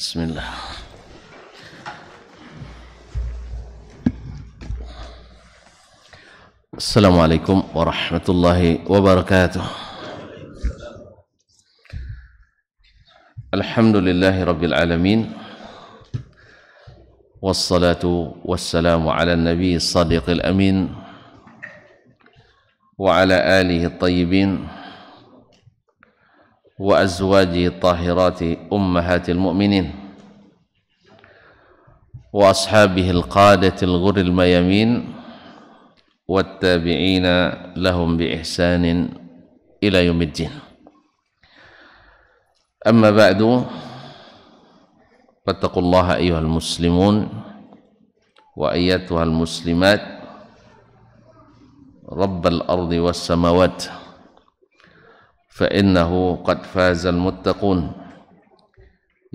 Bismillah. Assalamualaikum warahmatullahi wabarakatuh. Alhamdulillahi rabbil alamin. Wassalatu wassalamu ala nabi sadiqil amin wa ala alihi at-tayyibin wa azwajihi at-tahirati ummahatil mu'minin wa ashabihi al-qadatil ghurril mayamin والتابعين لهم بإحسان إلى يوم الدين. أما بعد فاتقوا الله أيها المسلمون وأيتها المسلمات رب الأرض والسماوات فإنه قد فاز المتقون.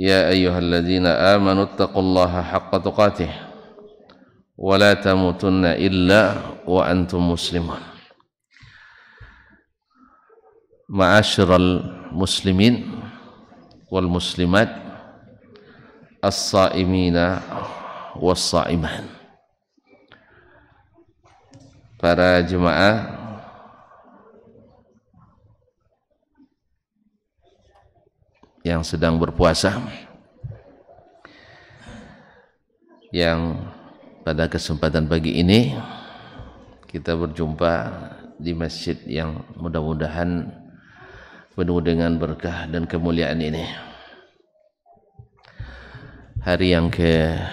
يا أيها الذين آمنوا اتقوا الله حق تقاته ولا تموتن إلا وأنتم مسلمون. معاشر المسلمين والمسلمات الصائمين والصائمات. Para jemaah yang sedang berpuasa, yang pada kesempatan pagi ini kita berjumpa di masjid yang mudah-mudahan penuh dengan berkah dan kemuliaan ini. Hari yang ke-7.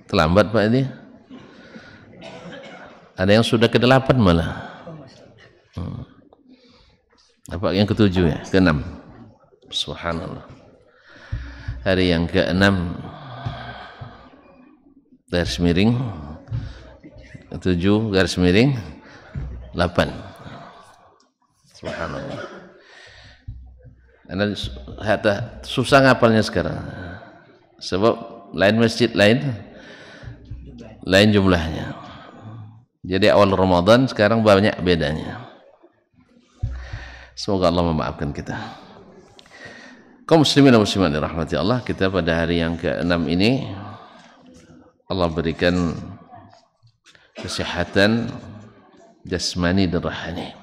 Terlambat Pak ini. Ada yang sudah ke-8 malah. Apa yang ke-7 ya? Ke-6. Subhanallah. Hari yang ke-6 garis miring 7 garis miring 8. Subhanallah. Anda susah ngapalnya sekarang. Sebab lain masjid lain jumlahnya. Jadi awal Ramadan sekarang banyak bedanya. Semoga Allah memaafkan kita. Kaum muslimin dan muslimat dirahmati Allah, kita pada hari yang ke-6 ini Allah berikan kesehatan jasmani dan rohani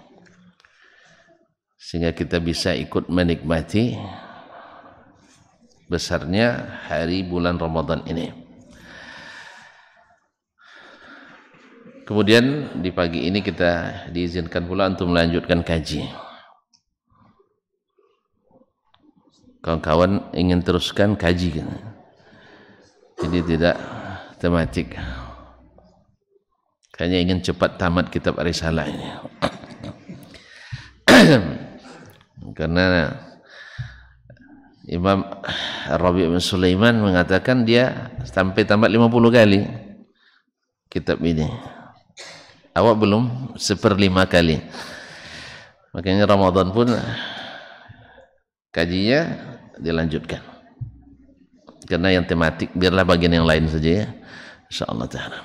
sehingga kita bisa ikut menikmati besarnya hari bulan Ramadan ini. Kemudian di pagi ini kita diizinkan pula untuk melanjutkan kaji. Kawan-kawan ingin teruskan kaji, jadi tidak tematik. Kayaknya ingin cepat tamat kitab Risalah ini. Karena Imam Rabi' bin Sulaiman mengatakan dia sampai tamat 50 kali kitab ini. Awak belum 1/5 kali. Makanya Ramadan pun kajinya dilanjutkan. Karena yang tematik biarlah bagian yang lain saja ya. Insyaallah taala.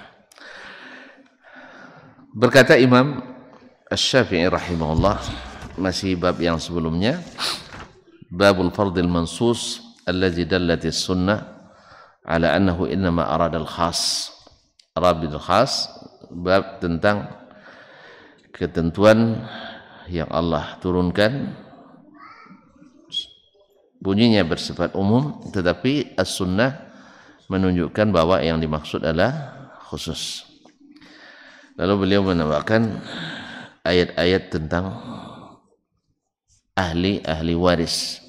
Berkata Imam Asy-Syafi'i rahimahullah, masih bab yang sebelumnya, babul fardil mansus allazi dallatis sunnah ala annahu innama arada al-khas. Aradul khas, bab tentang ketentuan yang Allah turunkan bunyinya bersifat umum, tetapi as-sunnah menunjukkan bahwa yang dimaksud adalah khusus. Lalu beliau menambahkan ayat-ayat tentang ahli waris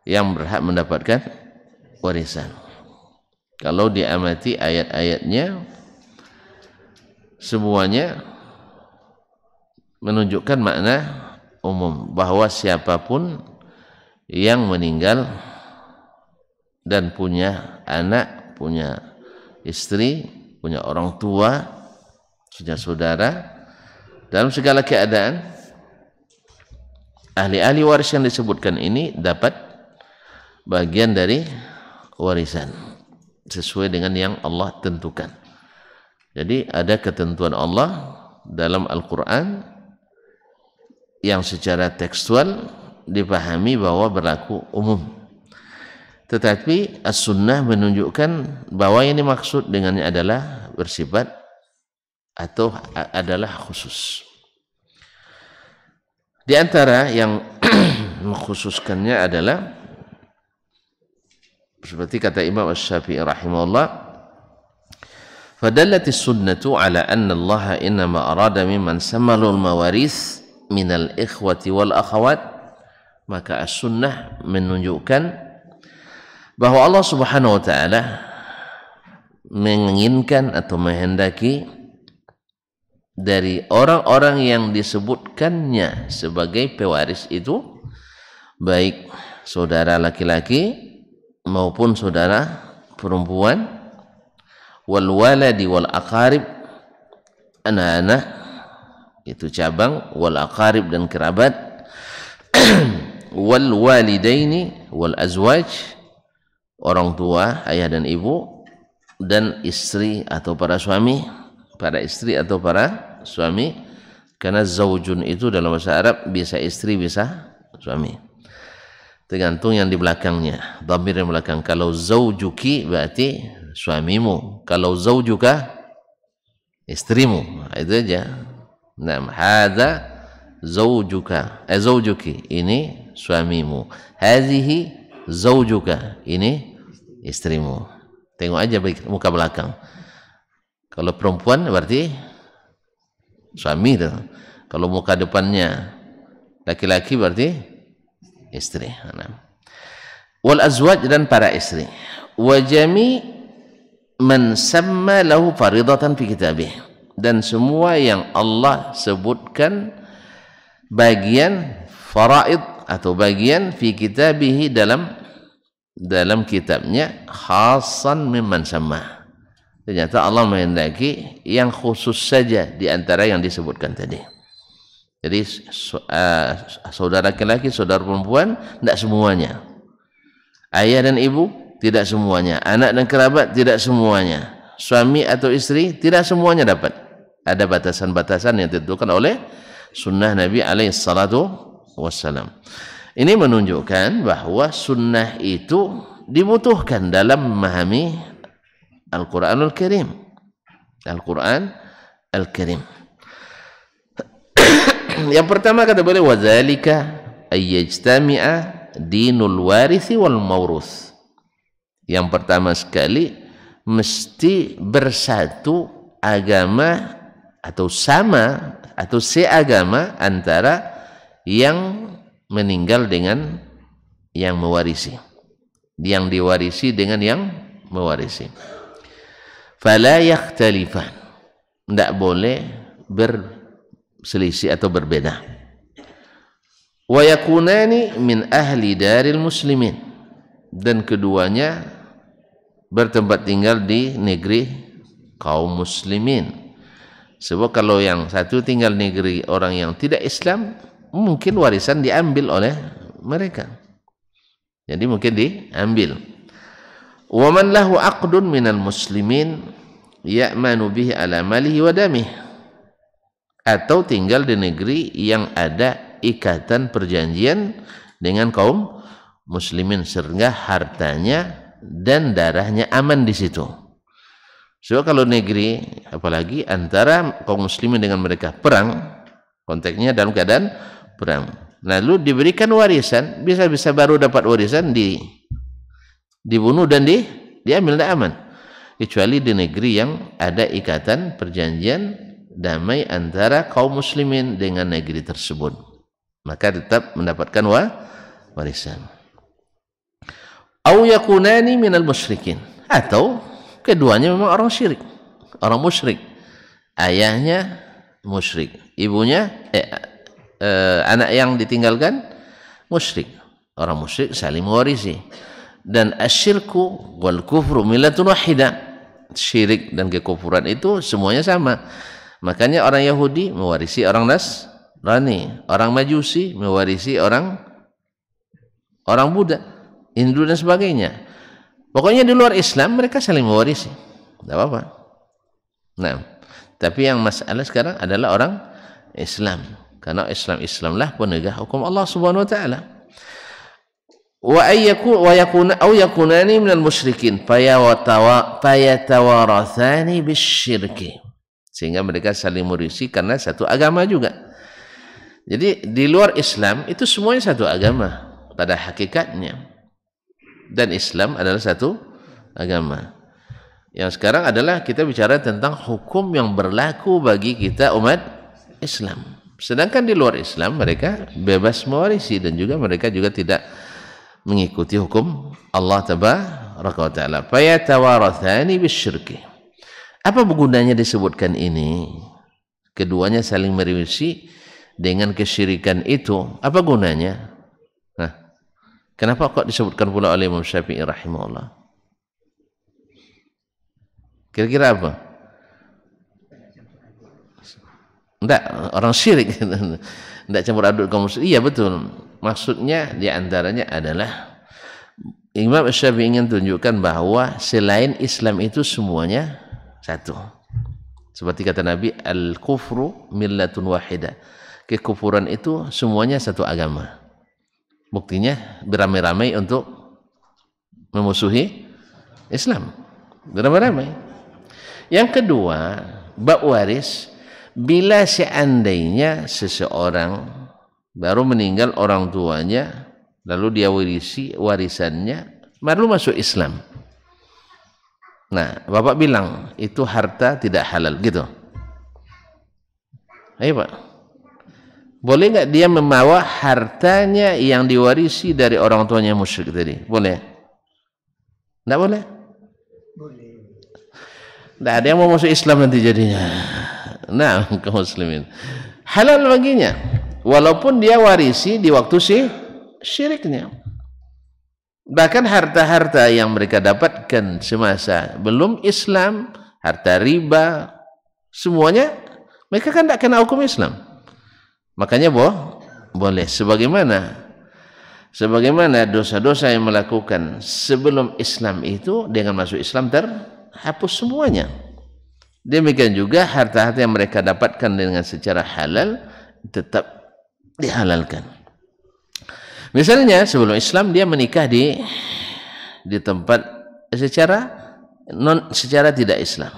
yang berhak mendapatkan warisan. Kalau diamati ayat-ayatnya, semuanya menunjukkan makna umum bahwa siapapun yang meninggal dan punya anak, punya istri, punya orang tua, punya saudara, dalam segala keadaan ahli-ahli waris yang disebutkan ini dapat bagian dari warisan sesuai dengan yang Allah tentukan. Jadi ada ketentuan Allah dalam Al-Quran yang secara tekstual dipahami bahwa berlaku umum. Tetapi as-sunnah menunjukkan bahwa ini maksud dengannya adalah bersifat atau adalah khusus. Di antara yang mengkhususkannya adalah seperti kata Imam Asy-Syafi'i rahimahullah, fadallatis sunnatu ala anna Allah innama arada mimman sammalul mawaris minal ikhwati wal akhawat. Maka as-sunnah menunjukkan bahwa Allah Subhanahu wa taala menginginkan atau menghendaki dari orang-orang yang disebutkannya sebagai pewaris itu baik saudara laki-laki maupun saudara perempuan, wal waladi wal aqarib, anak-anak itu cabang, wal aqarib dan kerabat, wal walidaini wal azwaj, orang tua, ayah dan ibu, dan istri atau para suami, para istri atau para suami, karena zaujun itu dalam bahasa Arab bisa istri bisa suami, tergantung yang di belakangnya, dhamir yang belakang. Kalau zaujuki berarti suamimu, kalau zaujuka istrimu, itu aja. Nah, hadza zaujuka, zaujuki, ini suamimu, hazihi zaujuka, ini istrimu. Tengok aja muka belakang. Kalau perempuan berarti suami itu. Kalau muka depannya laki-laki berarti istri. Wal azwaj, dan para istri. Wa jami man samma lahu faridatan fi kitabih, dan semua yang Allah sebutkan bagian faraid atau bagian fi kitabih dalam kitabnya, khasan mimman samma. Ternyata Allah menghendaki yang khusus saja di antara yang disebutkan tadi. Jadi saudara laki-laki, saudara perempuan, tidak semuanya. Ayah dan ibu, tidak semuanya. Anak dan kerabat, tidak semuanya. Suami atau istri, tidak semuanya dapat. Ada batasan-batasan yang ditentukan oleh sunnah Nabi alaihi salatu wassalam. Ini menunjukkan bahwa sunnah itu dibutuhkan dalam memahami Al-Quranul Karim. Al-Quran Al-Karim. Yang pertama kata beliau, wadzalika ayyajtami'a dinul warithi wal mawruth. Yang pertama sekali mesti bersatu agama atau sama atau seagama antara yang meninggal dengan yang mewarisi, yang diwarisi dengan yang mewarisi. Fala yakhtalifan, tidak boleh berselisih atau berbeda. Wa yakunani min ahli daril muslimin, dan keduanya bertempat tinggal di negeri kaum muslimin. Sebab kalau yang satu tinggal negeri orang yang tidak Islam, mungkin warisan diambil oleh mereka. Jadi mungkin diambil. Wa man lahu aqdun minal muslimin ya'manu bihi ala malihi wa damih, atau tinggal di negeri yang ada ikatan perjanjian dengan kaum muslimin sehingga hartanya dan darahnya aman di situ. So kalau negeri apalagi antara kaum muslimin dengan mereka perang, konteksnya dalam keadaan perang, lalu diberikan warisan, bisa-bisa baru dapat warisan dibunuh dan diambil, tidak aman, kecuali di negeri yang ada ikatan perjanjian damai antara kaum muslimin dengan negeri tersebut, maka tetap mendapatkan warisan. Au yakunani minal musyrikin, atau keduanya memang orang syirik, orang musyrik, ayahnya musyrik, ibunya anak yang ditinggalkan musyrik. Orang musyrik saling mewarisi. Dan asyirku wal kufru millatun wahidah, syirik dan kekufuran itu semuanya sama. Makanya orang Yahudi mewarisi orang Nasrani, orang Majusi mewarisi orang Buddha, Hindu dan sebagainya. Pokoknya di luar Islam mereka saling mewarisi, tidak apa-apa. Nah, tapi yang masalah sekarang adalah orang Islam. Karena Islamlah penegak hukum Allah Subhanahu wa taala. Wa yakunani minal musyrikin fayatawarathani bisyirki. Sehingga mereka saling merisi karena satu agama juga. Jadi di luar Islam itu semuanya satu agama pada hakikatnya. Dan Islam adalah satu agama. Yang sekarang adalah kita bicara tentang hukum yang berlaku bagi kita umat Islam. Sedangkan di luar Islam mereka bebas mewarisi dan juga mereka juga tidak mengikuti hukum Allah tabaraka wa taala. Fayatawarathani bisyirki. Apa gunanya disebutkan ini? Keduanya saling mewarisi dengan kesyirikan itu. Apa gunanya? Nah, kenapa kok disebutkan pula oleh Imam Syafi'i rahimahullah? Kira-kira apa? Enggak, orang syirik. Enggak campur aduk kaum muslim. Iya betul. Maksudnya diantaranya adalah Imam Syafi'i ingin tunjukkan bahwa selain Islam itu semuanya satu. Seperti kata Nabi, al-kufru millatun wahidah. Kekufuran itu semuanya satu agama. Buktinya beramai-ramai untuk memusuhi Islam. Beramai-ramai. Yang kedua, bab waris. Bila seandainya seseorang baru meninggal orang tuanya, lalu dia warisi warisannya, baru masuk Islam. Nah, Bapak bilang itu harta tidak halal, gitu. Ayo Pak, boleh nggak dia membawa hartanya yang diwarisi dari orang tuanya musyrik tadi? Boleh? Nggak boleh? Boleh. Nggak ada yang mau masuk Islam nanti jadinya. Nah, kaum muslimin halal baginya walaupun dia warisi di waktu syiriknya. Bahkan harta-harta yang mereka dapatkan semasa belum Islam, harta riba, semuanya mereka kan tidak kena hukum Islam. Makanya boleh sebagaimana dosa-dosa yang melakukan sebelum Islam itu dengan masuk Islam terhapus semuanya. Demikian juga harta-harta yang mereka dapatkan dengan secara halal tetap dihalalkan. Misalnya sebelum Islam dia menikah di tempat secara tidak Islam.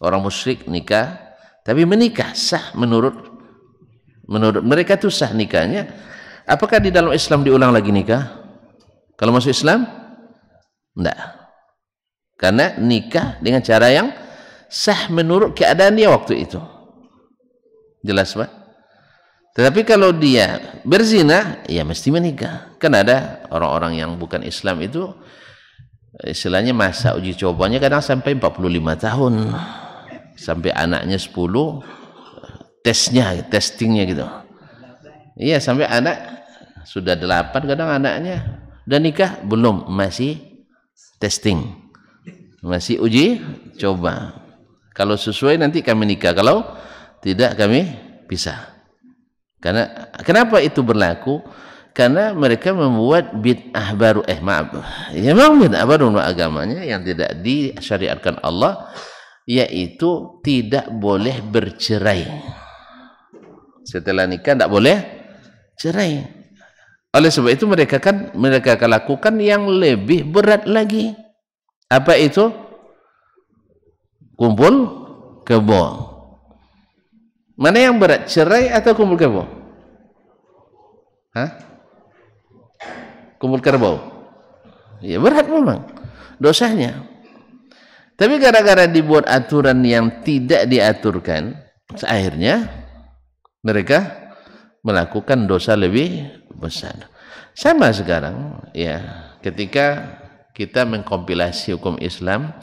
Orang musyrik nikah, tapi menikah sah menurut mereka itu sah nikahnya. Apakah di dalam Islam diulang lagi nikah? Kalau masuk Islam? Enggak. Karena nikah dengan cara yang sah menurut keadaan dia waktu itu. Jelas Pak? Tetapi kalau dia berzina, ya mesti menikah. Kan ada orang-orang yang bukan Islam itu istilahnya masa uji cobanya kadang sampai 45 tahun. Sampai anaknya 10 testingnya gitu. Iya, sampai anak sudah 8 kadang anaknya. Dan nikah belum, masih testing. Masih uji coba. Kalau sesuai nanti kami nikah, kalau tidak kami pisah. Karena kenapa itu berlaku? Karena mereka membuat bid'ah baru. Ya memang bid'ah baru agamanya yang tidak disyariatkan Allah, yaitu tidak boleh bercerai. Setelah nikah tidak boleh cerai. Oleh sebab itu mereka akan lakukan yang lebih berat lagi. Apa itu? Kumpul kebo. Mana yang berat, cerai atau kumpul kebo? Hah? Kumpul kerbau. Ya berat memang dosanya. Tapi gara-gara dibuat aturan yang tidak diaturkan, akhirnya mereka melakukan dosa lebih besar. Sama sekarang ya, ketika kita mengkompilasi hukum Islam,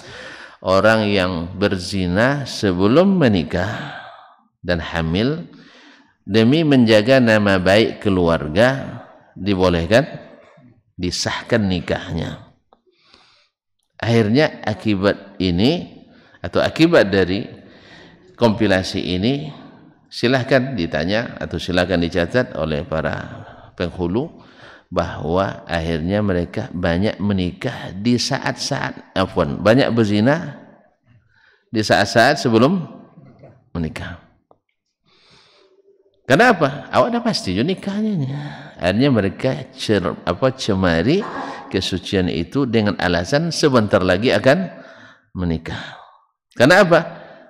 orang yang berzina sebelum menikah dan hamil demi menjaga nama baik keluarga dibolehkan, disahkan nikahnya. Akhirnya akibat ini atau akibat dari kompilasi ini, silahkan ditanya atau silahkan dicatat oleh para penghulu bahwa akhirnya mereka banyak menikah di saat-saat banyak berzina di saat-saat sebelum menikah. Karena apa? Awak dah pasti nikahnya. Akhirnya mereka cemari kesucian itu dengan alasan sebentar lagi akan menikah. Karena apa?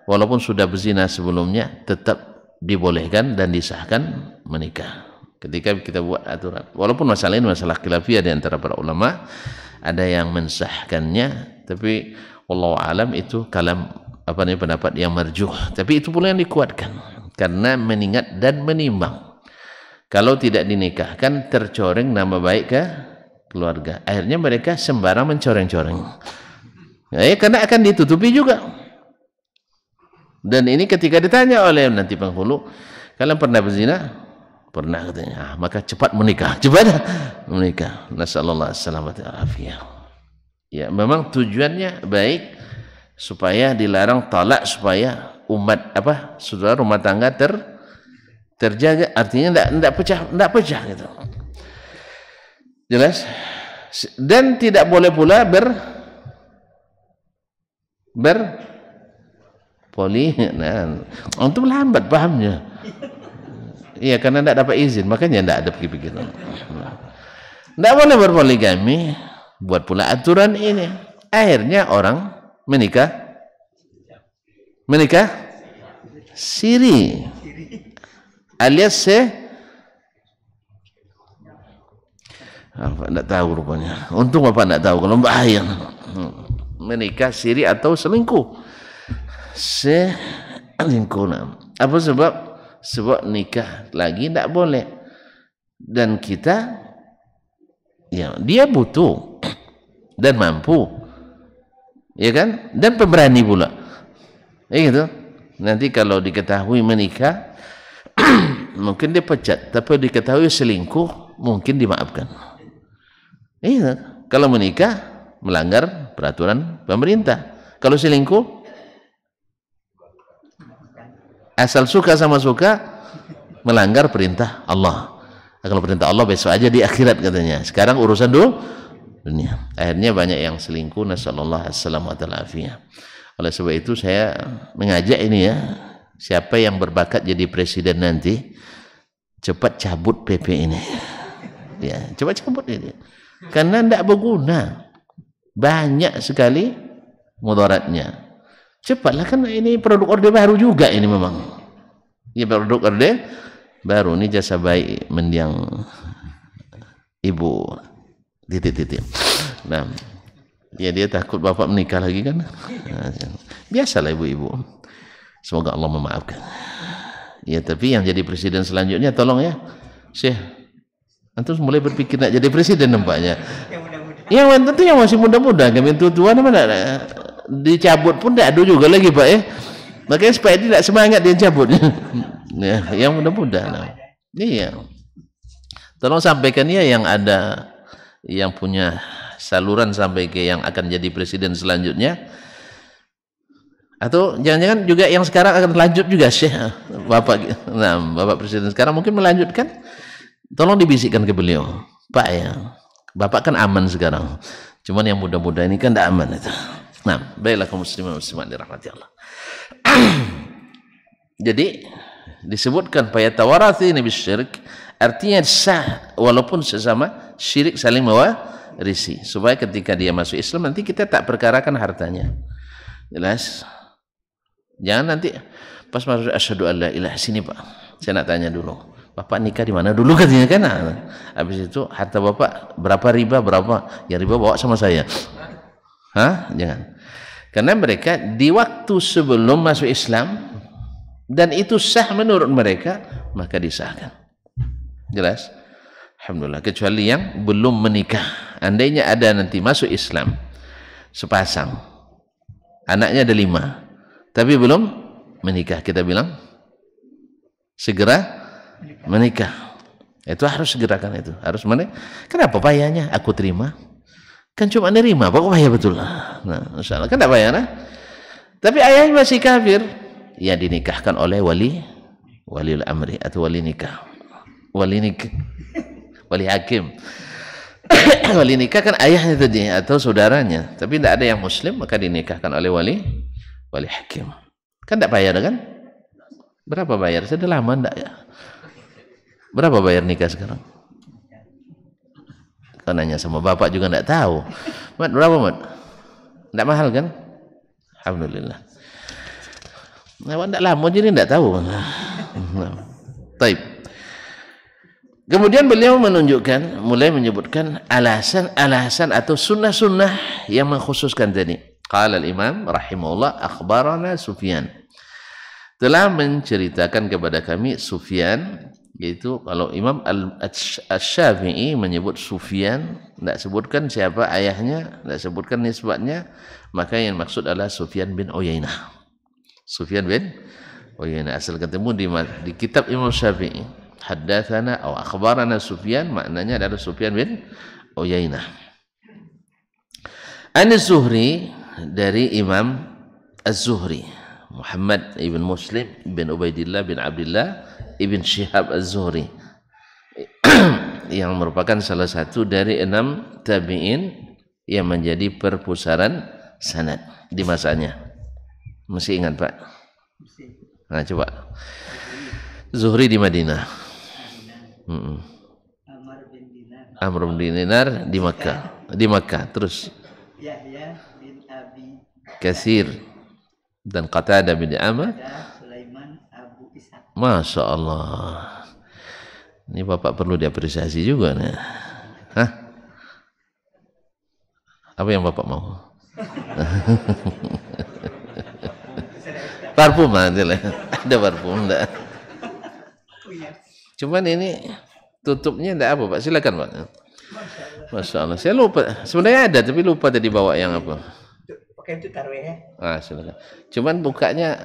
Walaupun sudah berzina sebelumnya, tetap dibolehkan dan disahkan menikah. Ketika kita buat aturan, walaupun masalah ini masalah khilafiyah di antara para ulama, ada yang mensahkannya, tapi wallahu alam itu kalam pendapat yang marjuh. Tapi itu pula yang dikuatkan. Karena mengingat dan menimbang, kalau tidak dinikahkan tercoreng nama baik ke keluarga. Akhirnya mereka sembarang mencoreng-coreng. Karena akan ditutupi juga. Dan ini ketika ditanya oleh nanti penghulu, kalian pernah berzina? Pernah, katanya. Maka cepat menikah, cepat menikah. Nasallallahu alaihi wasallam. Ya, memang tujuannya baik supaya dilarang talak, supaya umat saudara rumah tangga terjaga, artinya tidak pecah gitu. Jelas? Dan tidak boleh pula poli. Nah, untuk lambat pahamnya. Iya, karena tidak dapat izin, makanya tidak ada pikiran. Tidak boleh berpoligami, buat pula aturan ini. Akhirnya orang menikah siri alias tidak tahu rupanya. Untung Bapak tidak tahu, kalau bahaya. Menikah siri atau selingkuh. Apa sebab? Sebab nikah lagi tidak boleh. Dan kita, ya, dia butuh dan mampu, ya kan? Dan pemberani pula. Gitu. Nanti kalau diketahui menikah mungkin dia pecat, tapi diketahui selingkuh mungkin dimaafkan. Gitu. Kalau menikah melanggar peraturan pemerintah. Kalau selingkuh asal suka sama suka melanggar perintah Allah. Kalau perintah Allah besok aja di akhirat katanya. Sekarang urusan dulu dunia. Akhirnya banyak yang selingkuh. Nasallallahu alaihi wasallam. Oleh sebab itu saya mengajak ini, ya, siapa yang berbakat jadi presiden nanti, cepat cabut PP ini. Ya, cepat cabut ini. Karena tidak berguna. Banyak sekali mudaratnya. Cepatlah, kan ini produk orde baru juga ini memang. Ya, produk orde baru ini, jasa baik mendiang ibu titik-titik. Nah, ya, dia takut bapak menikah lagi kan. Biasalah ibu-ibu. Semoga Allah memaafkan. Ya, tapi yang jadi presiden selanjutnya tolong ya, Syekh, antum mulai berpikir nak jadi presiden nampaknya. Yang tentu yang masih muda-muda, kami tua-tua mana dicabut pun tidak ada juga lagi Pak ya. Makanya supaya tidak semangat dia cabut. Ya, yang muda-muda. Nah. Iya. Tolong sampaikan ya yang ada, yang punya saluran sampai ke yang akan jadi presiden selanjutnya, atau jangan-jangan juga yang sekarang akan lanjut juga Syekh Bapak. Nah, Bapak presiden sekarang mungkin melanjutkan, tolong dibisikkan ke beliau, Pak ya, Bapak kan aman sekarang, cuman yang muda-muda ini kan tidak aman itu. Nah, baiklah kaum muslimin muslimat dirahmati Allah. Jadi disebutkan fayatawarathi bis syirik, artinya sah walaupun sesama syirik saling mewarisi, supaya ketika dia masuk Islam nanti kita tak perkarakan hartanya. Jelas? Jangan nanti pas masuk asyhadu alla ilaha, sini Pak, saya nak tanya dulu, Bapak nikah di mana dulu katanya kan. Habis itu harta Bapak berapa riba, berapa ya riba bawa sama saya. Hah? Jangan. Karena mereka di waktu sebelum masuk Islam dan itu sah menurut mereka, maka disahkan. Jelas? Alhamdulillah, kecuali yang belum menikah. Andainya ada nanti masuk Islam sepasang, anaknya ada 5, tapi belum menikah, kita bilang segera menikah. Itu harus segerakan, itu harus menikah. Kenapa payahnya? Aku terima, kan cuma nerima, kok payah betul. Nah, insyaallah kan tidak payah, nah? Tapi ayahnya masih kafir, ya dinikahkan oleh waliul amri atau wali nikah, wali hakim. Wali nikah kan ayahnya tadi atau saudaranya, tapi tidak ada yang muslim, maka dinikahkan oleh wali hakim. Kan tidak bayar kan? Berapa bayar? Sudah lama tidak ya? Berapa bayar nikah sekarang? Kalau nanya sama bapak juga enggak tahu. Mat, berapa, Mat? Enggak mahal kan? Alhamdulillah. Nah, enggak lama jadi enggak tahu. Baik. Kemudian beliau menunjukkan, mulai menyebutkan alasan-alasan atau sunnah-sunnah yang mengkhususkan tadi. Qala al-Imam rahimahullah akhbarana Sufyan. Telah menceritakan kepada kami Sufyan, yaitu kalau Imam Asy-Syafi'i menyebut Sufyan, tidak sebutkan siapa ayahnya, tidak sebutkan nisbatnya, maka yang maksud adalah Sufyan bin Uyainah. Sufyan bin Uyainah asal ketemu di kitab Imam Syafi'i. Haddatsana atau akhbarana Sufyan, maknanya adalah Sufyan bin Uyainah. Az-Zuhri, dari Imam Az-Zuhri, Muhammad ibn Muslim bin Ubaidillah bin Abdullah ibn Shihab Az-Zuhri, yang merupakan salah satu dari 6 tabi'in yang menjadi perpusaran sanad di masanya. Masih ingat, Pak? Nah, coba. Zuhri di Madinah. Amr bin Dinar di Makkah. Di Makkah terus. Yahya bin Abi Katsir dan Qatadah bin Di'amah. Sulaiman Abu Ishaq. Masya Allah. Ini Bapak perlu diapresiasi juga nih. Hah? Apa yang Bapak mau? Parfum ada lah. Ada parfum enggak? Cuman ini tutupnya enggak apa, Pak? Silakan, Pak. Masya Allah. Saya lupa. Sebenarnya ada, tapi lupa tadi bawa yang apa. Pakai itu taruh ya. Ah, silakan. Cuman bukanya,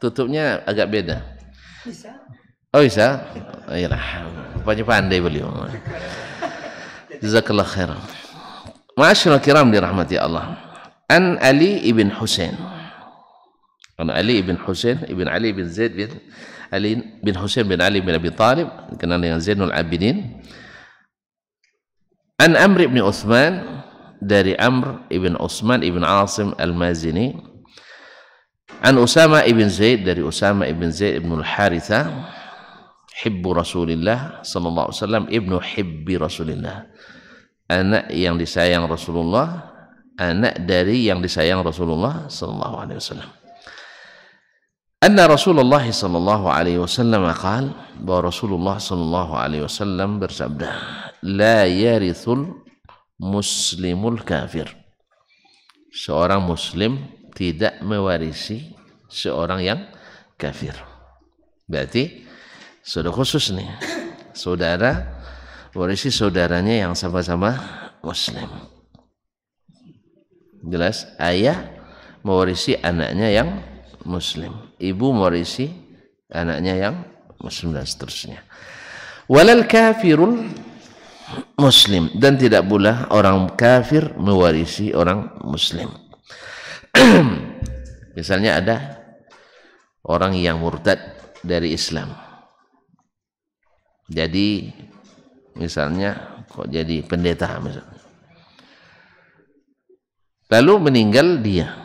tutupnya agak beda. Bisa. Oh, bisa? Ayolah. Rupanya pandai beliau. Jazakallah khairan. Ma'asyiral kiram dirahmati Allah. An Ali ibn Husain. An Ali ibn Husain ibn Ali bin Zaid bin Ali bin Husain bin Ali bin Abi Talib, dikenal dengan Zainul Abidin. An Amr ibn Uthman, dari Amr ibn Uthman ibn Asim al-Mazini. An Usama ibn Zaid, dari Usama ibn Zaid ibn al-Haritha, hibbu Rasulillah sallallahu alaihi wasallam, ibnu hibbi Rasulillah, anak yang disayang Rasulullah, anak dari yang disayang Rasulullah sallallahu alaihi wasallam. Anna Rasulullah sallallahu alaihi wasallam qaal, bahwa Rasulullah sallallahu alaihi wasallam bersabda, la yarithul muslimul kafir. Seorang muslim tidak mewarisi seorang yang kafir. Berarti sudah khusus nih. Saudara warisi saudaranya yang sama-sama muslim. Jelas, ayah mewarisi anaknya yang muslim, ibu mewarisi anaknya yang muslim, dan seterusnya. Walal kafirul muslim, dan tidak pula orang kafir mewarisi orang muslim. Misalnya ada orang yang murtad dari Islam, jadi misalnya kok jadi pendeta misalnya, lalu meninggal dia,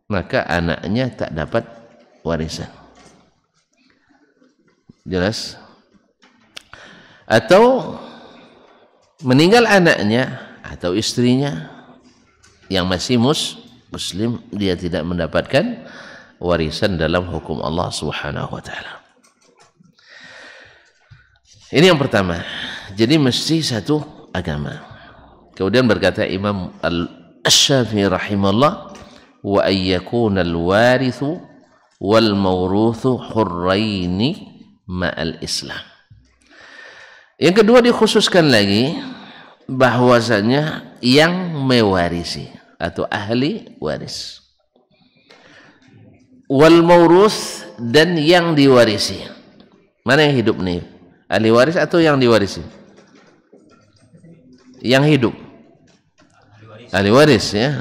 maka anaknya tak dapat warisan. Jelas? Atau meninggal anaknya atau istrinya yang masih muslim, dia tidak mendapatkan warisan dalam hukum Allah Subhanahu wa taala. Ini yang pertama. Jadi mesti satu agama. Kemudian berkata Imam Asy-Syafi'i rahimahullah, wa ayyakuna al-warithu wal mawruthu hurraini ma'al Islam. Yang kedua dikhususkan lagi bahwasanya yang mewarisi atau ahli waris, wal mawruth, dan yang diwarisi. Mana yang hidup nih? Ahli waris atau yang diwarisi? Yang hidup. Ahli waris ya.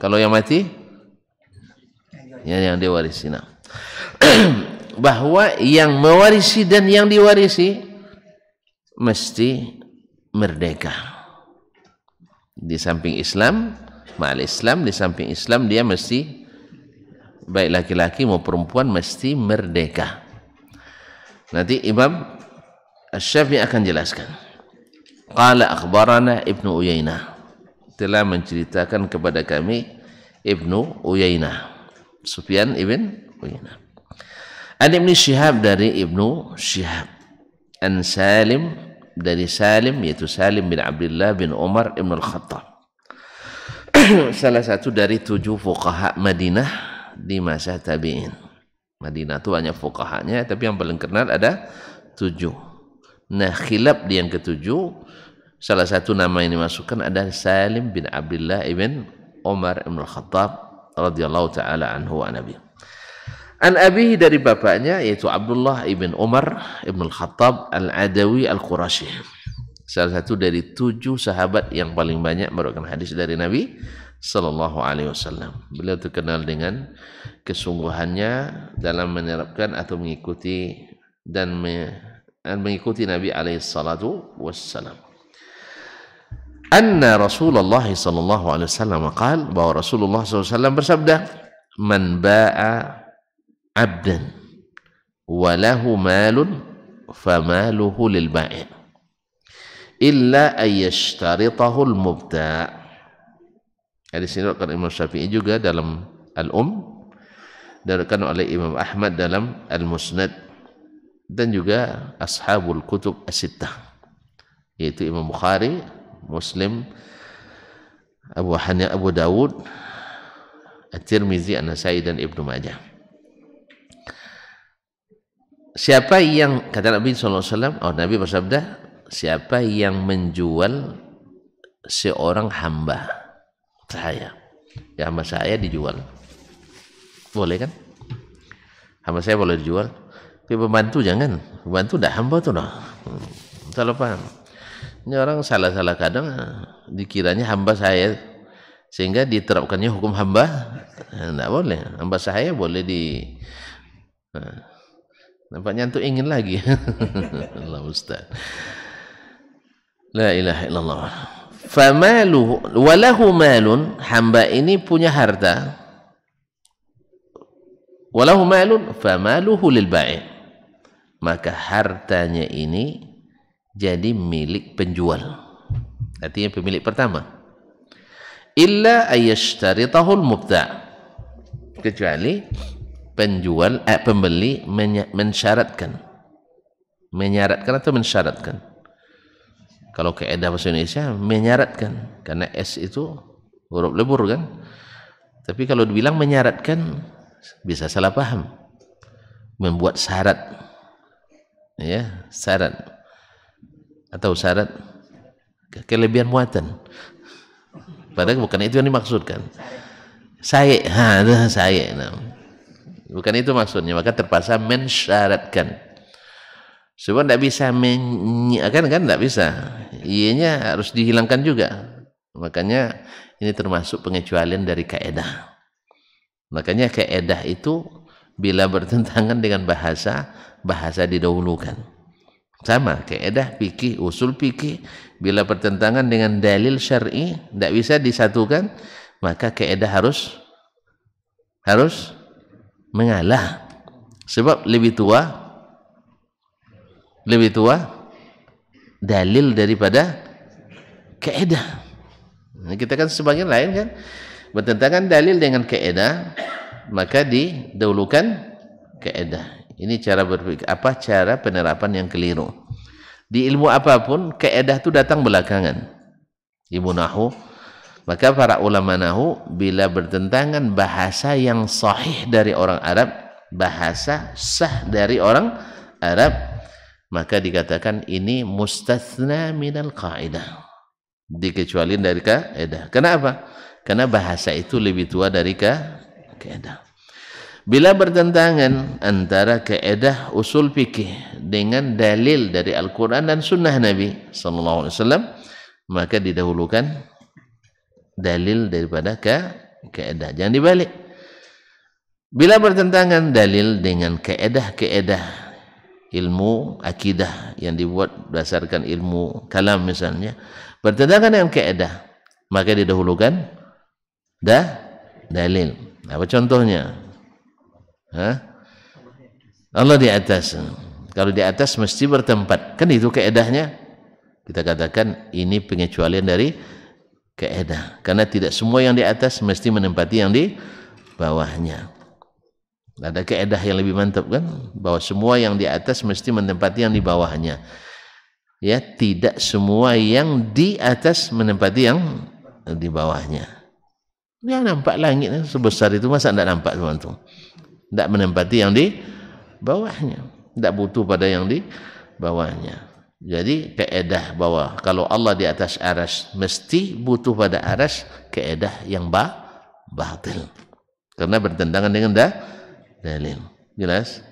Kalau yang mati, ya yang diwarisi. Nah, bahwa yang mewarisi dan yang diwarisi mesti merdeka. Di samping Islam, ma'al Islam, di samping Islam dia mesti, baik laki-laki maupun perempuan, mesti merdeka. Nanti Imam Asy-Syafi'i akan jelaskan. Qala akhbarana Ibnu Uyainah, telah menceritakan kepada kami Ibnu Uyainah, Sufyan ibn Uyainah. An Ibnu Syihab, dari Ibnu Syihab. An Salim, dari Salim, yaitu Salim bin Abdullah bin Umar ibn al-Khattab, salah satu dari 7 fuqaha Madinah di masa tabi'in. Madinah itu banyak fuqahanya, tapi yang paling kenal ada 7. Nah, khilaf di yang ke-7, salah satu nama yang dimasukkan ada Salim bin Abdullah ibn Umar ibn al-Khattab radhiyallahu taala anhu wa nabi. An abihi, dari bapaknya, yaitu Abdullah ibn Umar ibn al-Khattab al-Adawi al-Qurashi, salah satu dari 7 sahabat yang paling banyak meriwayatkan hadis dari Nabi sallallahu alaihi wasallam. Beliau terkenal dengan kesungguhannya dalam menerapkan atau mengikuti dan mengikuti Nabi alaihi salatu wassalam. Anna Rasulullah sallallahu alaihi wasallam qaal, bahwa Rasulullah sallallahu alaihi wasallam bersabda, man ba'a abdan wa lahu malun famaluhu lil ba'i' illa ayyashtaritahu al mubta'. Hadis ini diriwayatkan Imam Syafi'i juga dalam diriwayatkan oleh Imam Ahmad dalam Al-Musnad, dan juga ashabul kutub as-sittah, yaitu Imam Bukhari, Muslim, Abu Dawud, At-Tirmizi, An-Nasai, dan Ibnu Majah. Siapa yang, kata Nabi SAW, Nabi bersabda, siapa yang menjual seorang hamba saya, ya hamba saya dijual, boleh kan? Hamba saya boleh dijual, tapi pembantu jangan. Pembantu dah, hamba tu dah. Salah paham. Ini orang salah-salah kadang dikiranya hamba saya, sehingga diterapkannya hukum hamba. Tidak boleh. Hamba saya boleh nampaknya itu ingin lagi. Allah Ustaz. La ilaha illallah. Famaluhu walahu malun, hamba ini punya harta. Walahu malun famaluhu lil ba'i', maka hartanya ini jadi milik penjual, artinya pemilik pertama. Illa ayyashtaritahu al-mubta', kecuali pembeli menyaratkan atau mensyaratkan. Kalau kaidah bahasa Indonesia menyaratkan, karena S itu huruf lebur kan. Tapi kalau dibilang menyaratkan bisa salah paham, membuat syarat, ya, syarat atau syarat kelebihan muatan, padahal bukan itu yang dimaksudkan. Saya, bukan itu maksudnya, maka terpaksa mensyaratkan. Sebab tidak bisa kan tidak bisa, ianya harus dihilangkan juga. Makanya ini termasuk pengecualian dari kaidah. Makanya kaidah itu bila bertentangan dengan bahasa didahulukan. Sama kaidah fikih, usul fikih, bila bertentangan dengan dalil syar'i tidak bisa disatukan, maka kaidah harus mengalah. Sebab lebih tua dalil daripada kaidah. Nah, kita kan sebagian lain kan bertentangan dalil dengan kaidah, maka didahulukan kaidah. Ini cara berpikir, cara penerapan yang keliru. Di ilmu apapun kaidah itu datang belakangan. Ilmu nahwu, maka para ulama nahwu bila bertentangan bahasa yang sahih dari orang Arab, bahasa sah dari orang Arab, maka dikatakan ini mustatsna minal qaidah, dikecualikan dari kaidah. Kenapa? Karena bahasa itu lebih tua dari kaidah. Bila bertentangan antara kaidah usul fikih dengan dalil dari Al-Quran dan Sunnah Nabi sallallahu alaihi wasallam, maka didahulukan dalil daripada kaidah. Jangan dibalik. Bila bertentangan dalil dengan kaidah ilmu akidah yang dibuat berdasarkan ilmu kalam misalnya, bertentangan dengan kaidah, maka didahulukan dalil. Apa contohnya? Allah di atas. Kalau di atas mesti bertempat. Kan itu kaedahnya. Kita katakan ini pengecualian dari kaedah. Karena tidak semua yang di atas mesti menempati yang di bawahnya. Ada kaedah yang lebih mantap kan? Bahwa semua yang di atas mesti menempati yang di bawahnya. Ya, tidak semua yang di atas menempati yang di bawahnya. Ya, nampak langit sebesar itu, masa tidak nampak teman-teman? Tidak menempati yang di bawahnya. Tidak butuh pada yang di bawahnya. Jadi kaedah bahwa kalau Allah di atas aras mesti butuh pada aras, kaedah yang batil. Karena bertentangan dengan dalil. Jelas?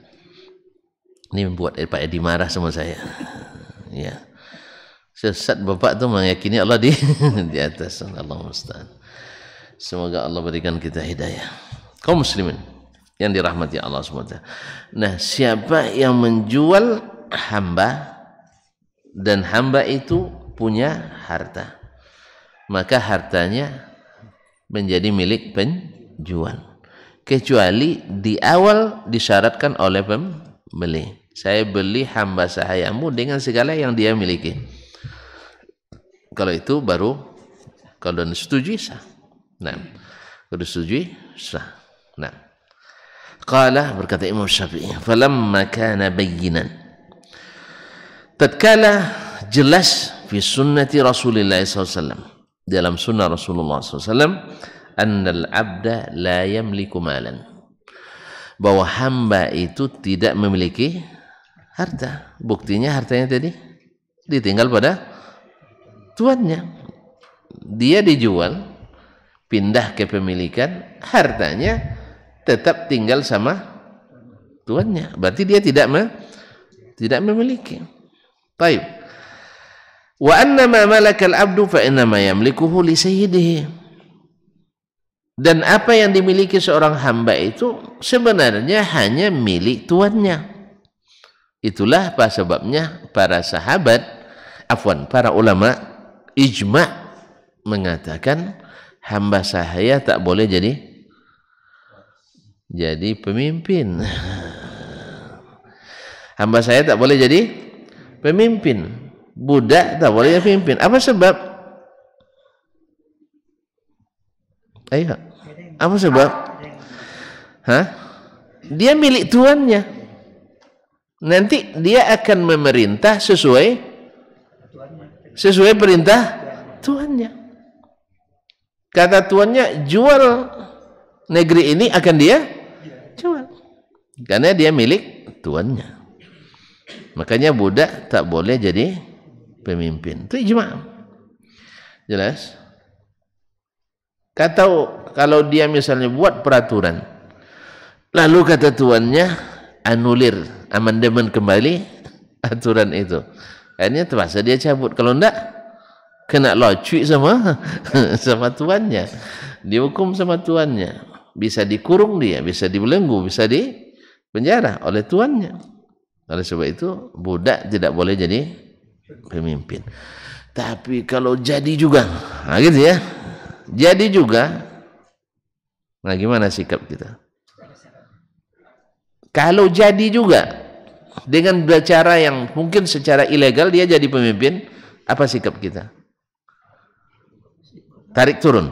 Ini membuat Pak Edi marah sama saya. Ya. Sesat bapak tu meyakini Allah di di atas. Allahu musta'an. Semoga Allah berikan kita hidayah. Kaum muslimin yang dirahmati Allah SWT. Nah, siapa yang menjual hamba dan hamba itu punya harta, maka hartanya menjadi milik penjual, kecuali di awal disyaratkan oleh pembeli, saya beli hamba sahayamu dengan segala yang dia miliki. Kalau itu baru, kalau disetujui sah. Nah, kalau disetujui sah. Nah, qala, berkata Imam Syafi'i, falamma kana bayyinan, tatkala jelas fi sunnati Rasulullah SAW, dalam sunnah Rasulullah SAW, annal abda la yamliku malan, bahwa hamba itu tidak memiliki harta. Buktinya hartanya tadi ditinggal pada tuannya. Dia dijual, pindah ke pemilikan, hartanya tetap tinggal sama tuannya. Berarti dia tidak memiliki. Baik. Wa anna ma malaka al-'abdu fa inna ma yamlikuhu li sayyidihi. Dan apa yang dimiliki seorang hamba itu sebenarnya hanya milik tuannya. Itulah sebabnya para sahabat, para ulama ijma' mengatakan hamba sahaya tak boleh jadi pemimpin. Hamba saya tak boleh jadi pemimpin. Budak tak boleh jadi pemimpin. Apa sebab? Ayo. Apa sebab? Hah? Dia milik tuannya. Nanti dia akan memerintah sesuai perintah tuannya. Kata tuannya, jual negeri ini, akan dia jual. Karena dia milik tuannya. Makanya budak tak boleh jadi pemimpin. Itu ijma'. Jelas? Kalau dia misalnya buat peraturan, lalu kata tuannya, anulir, amandemen kembali aturan itu. Akhirnya terpaksa dia cabut. Kalau enggak, kena locui sama tuannya, dihukum sama tuannya, bisa dikurung dia, bisa dibelenggu, bisa dipenjara oleh tuannya. Oleh sebab itu budak tidak boleh jadi pemimpin. Tapi kalau jadi juga, nah gitu ya, jadi juga, nah gimana sikap kita? Kalau jadi juga dengan cara yang mungkin secara ilegal dia jadi pemimpin, apa sikap kita? Tarik turun.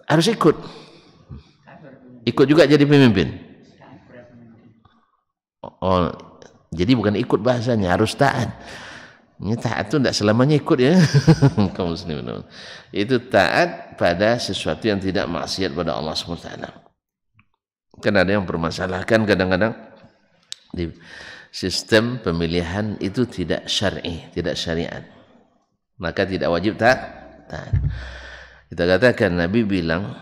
Harus ikut. Ikut juga jadi pemimpin. Oh, jadi bukan ikut bahasanya, harus taat. Ini taat itu tidak selamanya ikut ya. Kaum muslimin. Itu taat pada sesuatu yang tidak maksiat pada Allah SWT. Kan ada yang permasalahkan kadang-kadang di sistem pemilihan itu tidak syar'i, tidak syariat. Maka tidak wajib taat. Kita katakan Nabi bilang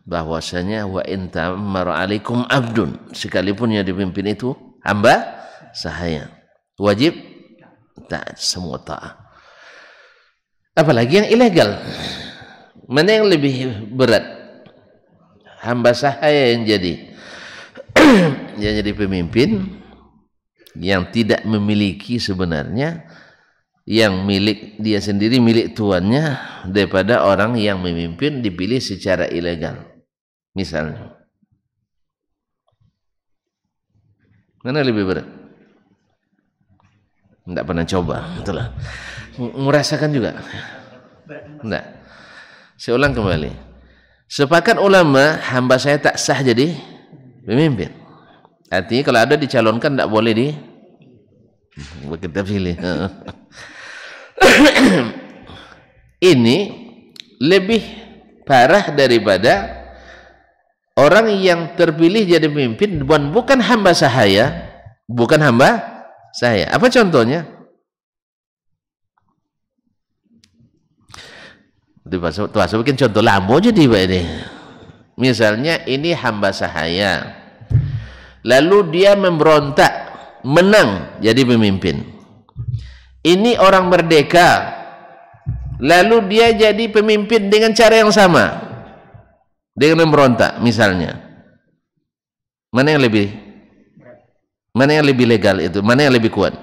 bahwasanya wa in ta'ammara 'alaikum 'abdun, sekalipun yang dipimpin itu hamba sahaya, wajib taat, semua taat. Apalagi yang ilegal. Mana yang lebih berat? Hamba sahaya yang jadi pemimpin, yang tidak memiliki sebenarnya, yang milik dia sendiri, milik tuannya, daripada orang yang memimpin dipilih secara ilegal misalnya. Mana lebih berat? Tidak pernah coba, itulah. Merasakan juga? Tidak. Saya ulang kembali. Sepakat ulama, hamba saya tak sah jadi pemimpin. Artinya kalau ada dicalonkan tidak boleh kita pilih. Ini lebih parah daripada orang yang terpilih jadi pemimpin bukan hamba sahaya, bukan hamba saya. Apa contohnya? Tuh bikin contoh lambo jadi Pak ini. Misalnya ini hamba sahaya, lalu dia memberontak, menang jadi pemimpin. Ini orang merdeka, lalu dia jadi pemimpin dengan cara yang sama, dengan memberontak misalnya. Mana yang lebih legal itu? Mana yang lebih kuat?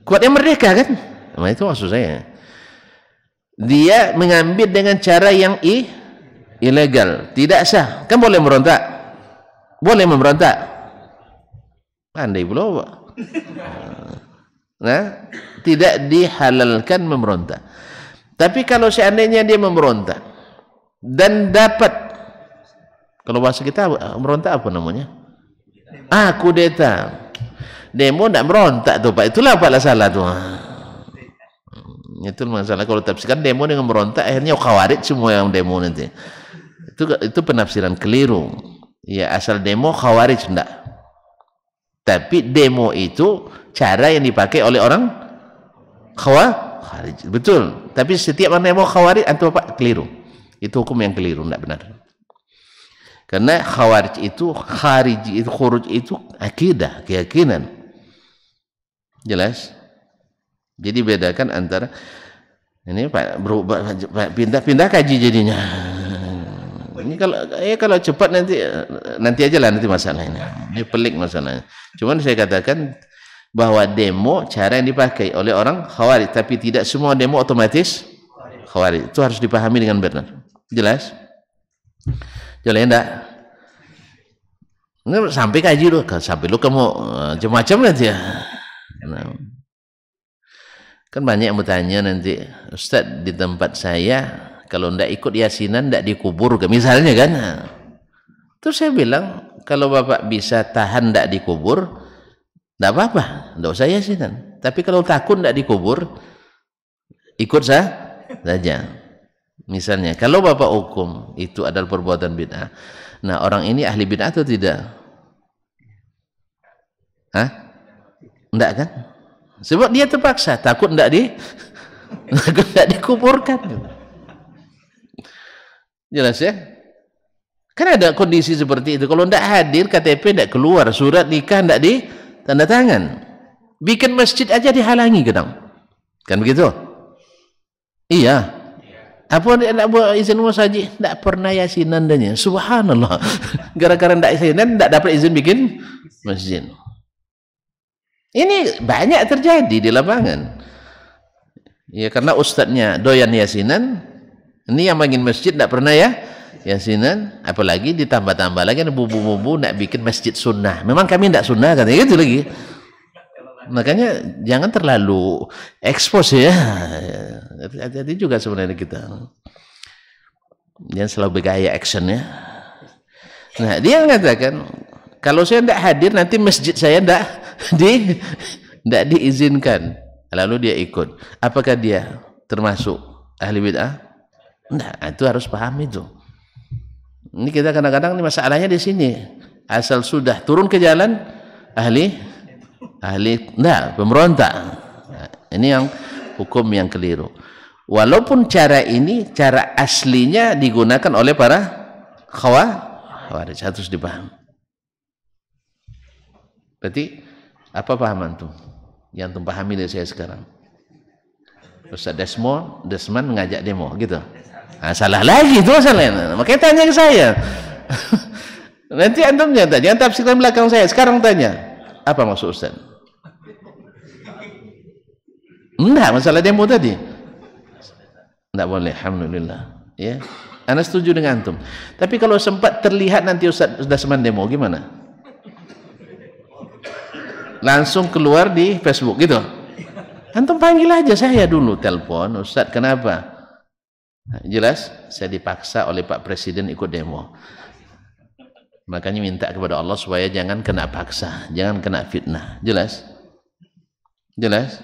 Kuat yang merdeka kan? Nah, itu maksud saya. Dia mengambil dengan cara yang ilegal, tidak sah. Kan boleh memberontak? Boleh memberontak. Andai pula, Pak. Nah, tidak dihalalkan memberontak. Tapi kalau seandainya dia memberontak dan dapat, kalau bahasa kita memberontak apa namanya? Kudeta. Demo tidak memberontak tuh Pak. Itulah Pak salah tuh. Itu masalah kalau tafsirkan demo dengan memberontak, akhirnya khawarij semua yang demo nanti. Itu penafsiran keliru. Ya asal demo khawarij enggak. Tapi demo itu cara yang dipakai oleh orang khawarij. Betul. Tapi setiap orang demo khawarij antum Pak keliru. Itu hukum yang keliru, enggak benar. Karena khawarij itu khuruj itu akidah, keyakinan. Jelas? Jadi bedakan antara ini Pak berubah pindah kaji jadinya. Ini kalau cepat nanti aja lah nanti masalahnya. Ini pelik masalahnya. Cuman saya katakan bahwa demo cara yang dipakai oleh orang khawarij, tapi tidak semua demo otomatis khawarij. Itu harus dipahami dengan benar. Jelas? Jelas enggak? Ini sampai kaji lu, sampai lu kamu macam-macam nanti ya. Nah. Kan banyak yang bertanya nanti, Ustaz di tempat saya kalau ndak ikut yasinan ndak dikubur misalnya kan. Terus saya bilang kalau Bapak bisa tahan ndak dikubur ndak apa-apa, ndak usah yasinan. Tapi kalau takut ndak dikubur ikut saja. Misalnya kalau Bapak hukum itu adalah perbuatan bid'ah. Nah, orang ini ahli bid'ah atau tidak? Enggak kan? Sebab dia terpaksa, takut enggak dikuburkan. Jelas ya? Kan ada kondisi seperti itu. Kalau enggak hadir, KTP enggak keluar, surat nikah enggak ditanda tangan. Bikin masjid aja dihalangi kadang. Kan begitu? Iya. Apa enggak buat izin musaji? Enggak pernah yasinan danya. Subhanallah. Gara-gara enggak yasinan, enggak dapat izin bikin masjid. Ini banyak terjadi di lapangan. Ya karena ustadznya doyan yasinan, ini yang bikin masjid tidak pernah yasinan, apalagi ditambah-tambah lagi ada bubu-bubu nak bikin masjid sunnah. Memang kami tidak sunnah katanya gitu lagi. Makanya jangan terlalu ekspos ya. Hati-hati juga sebenarnya kita. Jangan selalu bergaya action ya. Nah dia mengatakan kalau saya tidak hadir nanti masjid saya tidak diizinkan. Lalu dia ikut. Apakah dia termasuk ahli bid'ah? Tidak. Itu harus paham itu. Ini kita kadang-kadang ini masalahnya di sini. Asal sudah turun ke jalan ahli tidak pemberontak. Nah, ini yang hukum yang keliru. Walaupun cara ini cara aslinya digunakan oleh para khawarij, harus dipahami. Berarti apa pahaman tuh yang antum pahami dari saya sekarang? Ustaz Desmond mengajak demo gitu. Salah lagi itu masalahnya. Makanya tanya ke saya. Nanti antum jangan tafsirkan belakang saya. Sekarang tanya, apa maksud Ustaz? Enggak, masalah demo tadi. Enggak boleh, alhamdulillah. Ya. Ana setuju dengan antum. Tapi kalau sempat terlihat nanti Ustaz Desmond demo gimana? langsung keluar di Facebook gitu. Antum panggil aja saya dulu, telepon, Ustadz kenapa? Jelas, saya dipaksa oleh Pak Presiden ikut demo. Makanya minta kepada Allah supaya jangan kena paksa, jangan kena fitnah. Jelas? Jelas?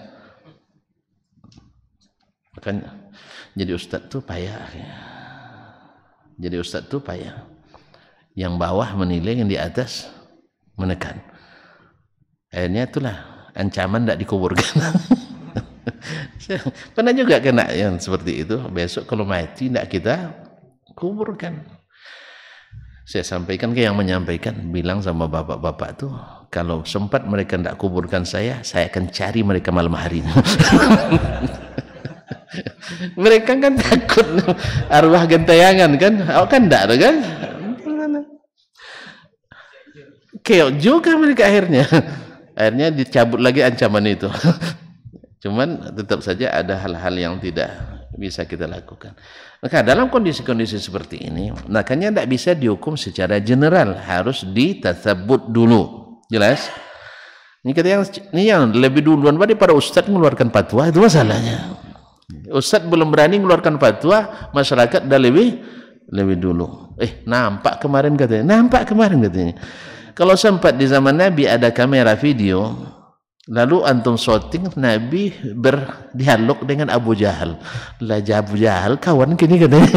Makanya jadi Ustadz tuh payah. Jadi Ustadz tuh payah. Yang bawah menilai, yang di atas menekan. Akhirnya itulah ancaman tidak dikuburkan. Pernah juga kena yang seperti itu. Besok kalau mati tidak kita kuburkan. Saya sampaikan ke yang menyampaikan, bilang sama bapak-bapak tuh, kalau sempat mereka tidak kuburkan saya akan cari mereka malam hari. Mereka kan takut arwah gentayangan kan, kan tidak ada kan? Keok juga mereka akhirnya dicabut lagi ancaman itu. Cuman tetap saja ada hal-hal yang tidak bisa kita lakukan. Maka dalam kondisi-kondisi seperti ini, makanya tidak bisa dihukum secara general, harus ditasabbut dulu. Jelas? Ini yang lebih duluan daripada Ustadz mengeluarkan fatwa, itu masalahnya. Ustadz belum berani mengeluarkan fatwa, masyarakat dah lebih dulu. Nampak kemarin katanya. Kalau sempat di zaman Nabi ada kamera video, lalu antum shooting Nabi berdialog dengan Abu Jahal. Lah Abu Jahal kawan kini katanya.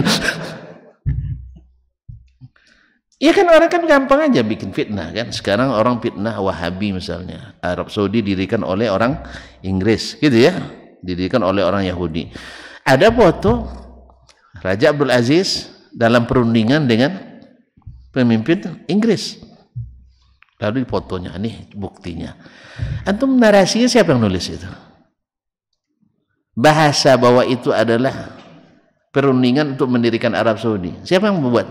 Ya kan orang kan gampang aja bikin fitnah kan. Sekarang orang fitnah Wahabi misalnya. Arab Saudi didirikan oleh orang Inggris gitu ya. Didirikan oleh orang Yahudi. Ada foto Raja Abdul Aziz dalam perundingan dengan pemimpin Inggris. Lalu di fotonya, nih buktinya. Antum narasinya siapa yang nulis itu? Bahasa bahwa itu adalah perundingan untuk mendirikan Arab Saudi. Siapa yang membuat?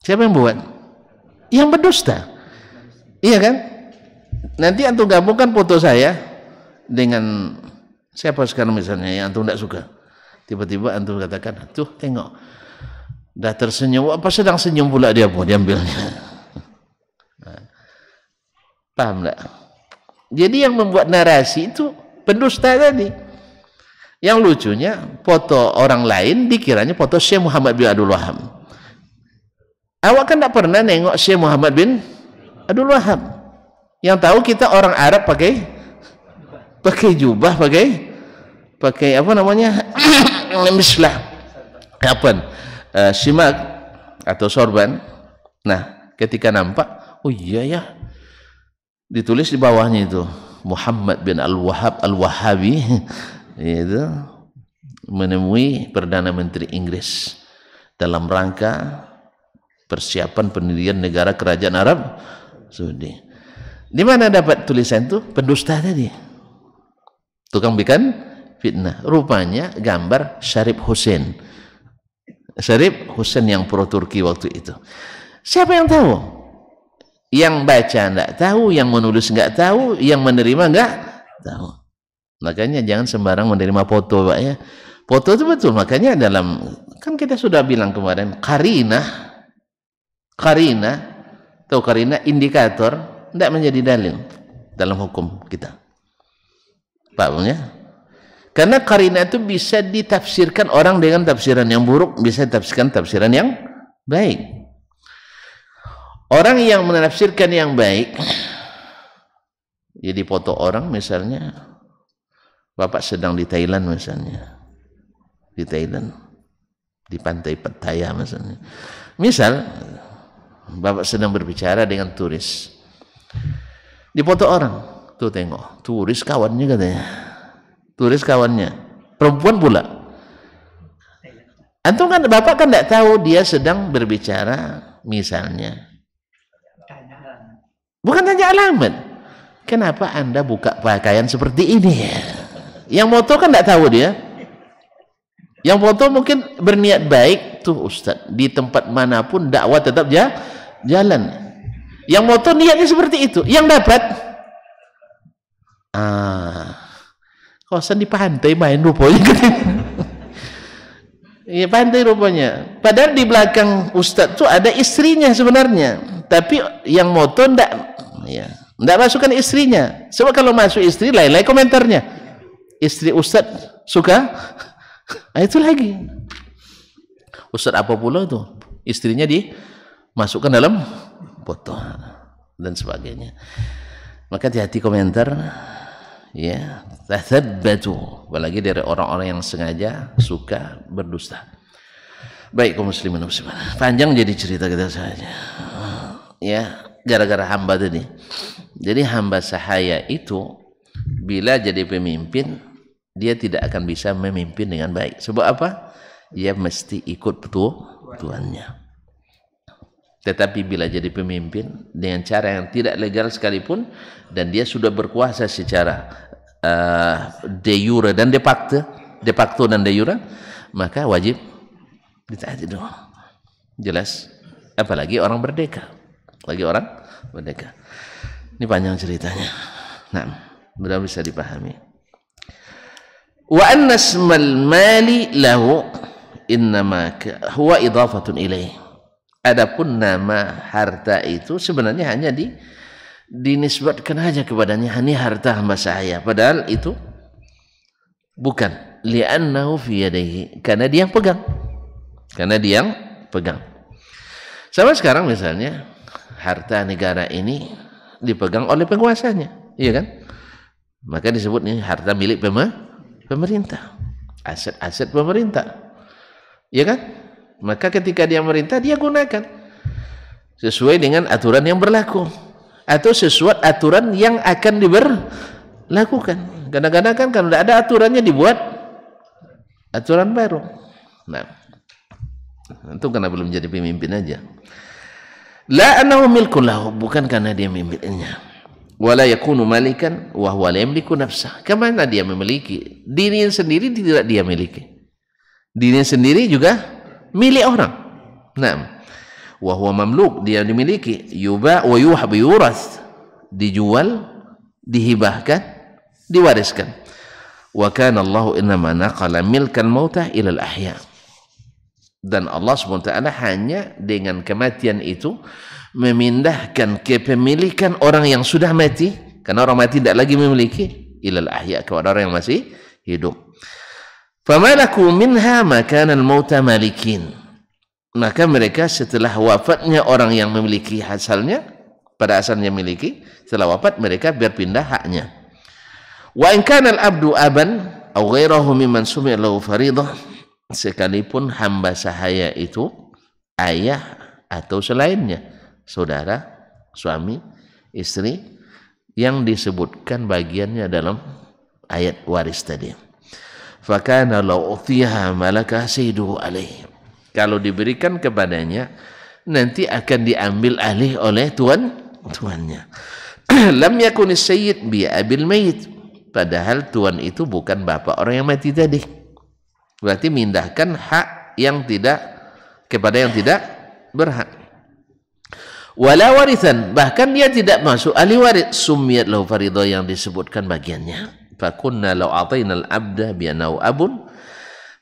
Siapa yang buat? Yang berdusta. Iya kan? Nanti antum gabungkan foto saya dengan siapa sekarang misalnya yang antum tidak suka. Tiba-tiba antum katakan, tuh tengok. Dah tersenyum, apa sedang senyum pula dia pun, diambilnya. Paham tak? Jadi yang membuat narasi itu pendusta tadi. Yang lucunya foto orang lain dikiranya foto Syekh Muhammad bin Abdul Wahab. Awak kan tak pernah nengok Syekh Muhammad bin Abdul Wahab. Yang tahu kita orang Arab pakai jubah, pakai apa namanya? Mislah. Kapan? Simak atau sorban. Nah, ketika nampak, oh iya ya. Ditulis di bawahnya itu Muhammad bin Al-Wahhab Al-Wahhabi itu menemui Perdana Menteri Inggris dalam rangka persiapan pendirian negara kerajaan Arab Saudi. Di mana dapat tulisan itu? Pendusta tadi, tukang bikin fitnah. Rupanya gambar Syarif Hussein yang pro Turki waktu itu. Siapa yang tahu? Yang baca enggak tahu, yang menulis enggak tahu, yang menerima enggak tahu. Makanya jangan sembarang menerima foto, Pak ya. Foto itu betul, makanya dalam kan kita sudah bilang kemarin, karina atau karina indikator enggak menjadi dalil dalam hukum kita. Pak ya? Karena karina itu bisa ditafsirkan orang dengan tafsiran yang buruk, bisa ditafsirkan tafsiran yang baik. Orang yang menafsirkan yang baik, jadi foto orang misalnya, Bapak sedang di Thailand misalnya, di pantai Pattaya misalnya. Misal, Bapak sedang berbicara dengan turis, di foto orang, tuh tengok, turis kawannya katanya, perempuan pula. Antum kan, Bapak kan tidak tahu dia sedang berbicara misalnya. Bukan tanya alamat. Kenapa Anda buka pakaian seperti ini? Yang foto kan tidak tahu dia. Yang foto mungkin berniat baik. Tuh Ustaz, di tempat manapun dakwah tetap jalan. Yang foto niatnya seperti itu. Yang dapat, kosan di pantai main rupanya. Iya, pantai rupanya. Padahal di belakang Ustaz tuh ada istrinya sebenarnya. Tapi yang moto ndak ya. Tidak masukkan istrinya. Sebab kalau masuk istri, lain-lain komentarnya. Istri Ustadz suka, nah itu lagi. Ustadz apa pula itu? Istrinya dimasukkan dalam foto dan sebagainya. Maka hati-hati komentar, ya, tathabbatu, apalagi dari orang-orang yang sengaja suka berdusta. Baik kaum muslimin muslimat, panjang jadi cerita kita saja. Ya, gara-gara hamba tadi. Jadi hamba sahaya itu bila jadi pemimpin, dia tidak akan bisa memimpin dengan baik. Sebab apa? Dia mesti ikut tuannya. Tetapi bila jadi pemimpin dengan cara yang tidak legal sekalipun, dan dia sudah berkuasa secara de jure dan de facto dan de jure, maka wajib ditaati dong. Jelas? Apalagi orang merdeka. Ini panjang ceritanya. Nah, mudah bisa dipahami. Wa anna ismal mali lahu innama huwa idhafatun ilaih. Adapun nama harta itu sebenarnya hanya dinisbatkan aja kepadanya, ini harta hamba saya, padahal itu bukan, li'annahu fi yadayhi, karena dia yang pegang. Sama sekarang misalnya harta negara ini dipegang oleh penguasanya, iya kan? Maka disebut ini harta milik pemerintah, aset pemerintah, iya kan? Maka ketika dia merintah, dia gunakan sesuai dengan aturan yang berlaku atau sesuai aturan yang akan diberlakukan. Kadang-kadang kan kalau tidak ada aturannya dibuat aturan baru. Nah, itu karena belum jadi pemimpin aja. La annahu milkun lahu, bukan karena dia miliknya. Wala yakunu malikan wa huwa la yamliku nafsah. Kemana dia memiliki? Dirinya sendiri tidak dia miliki. Dirinya sendiri juga milik orang. Nah, wa huwa mamluk, dia dimiliki. Yuba wa yuhab yuras, dijual, dihibahkan, diwariskan. Wa kana Allah innama naqala milkan mautah ila al-ahya. Dan Allah SWT hanya dengan kematian itu memindahkan kepemilikan orang yang sudah mati, karena orang mati tidak lagi memiliki, ila al-ahya, kepada orang yang masih hidup. Famalaku minha makanan mauta malikin. Maka mereka setelah wafatnya orang yang memiliki asalnya, pada asalnya miliki, setelah wafat mereka berpindah haknya. Wa in kana al-abdu aban aw ghairahu mimman sumi'a lahu faridah, sekalipun hamba sahaya itu ayah atau selainnya, saudara, suami, istri, yang disebutkan bagiannya dalam ayat waris tadi. Fakana law utiha malaka sayyiduhu alaih, kalau diberikan kepadanya nanti akan diambil alih oleh tuannya. Lam yakunis sayyid bi abil mayit, padahal tuan itu bukan bapak orang yang mati tadi. Berarti mindahkan hak yang tidak kepada yang tidak berhak. Wala warithan, bahkan dia tidak masuk ahli waris, sumiyat lahu faridah, yang disebutkan bagiannya. Fakunna law atainal abda bi annahu abun,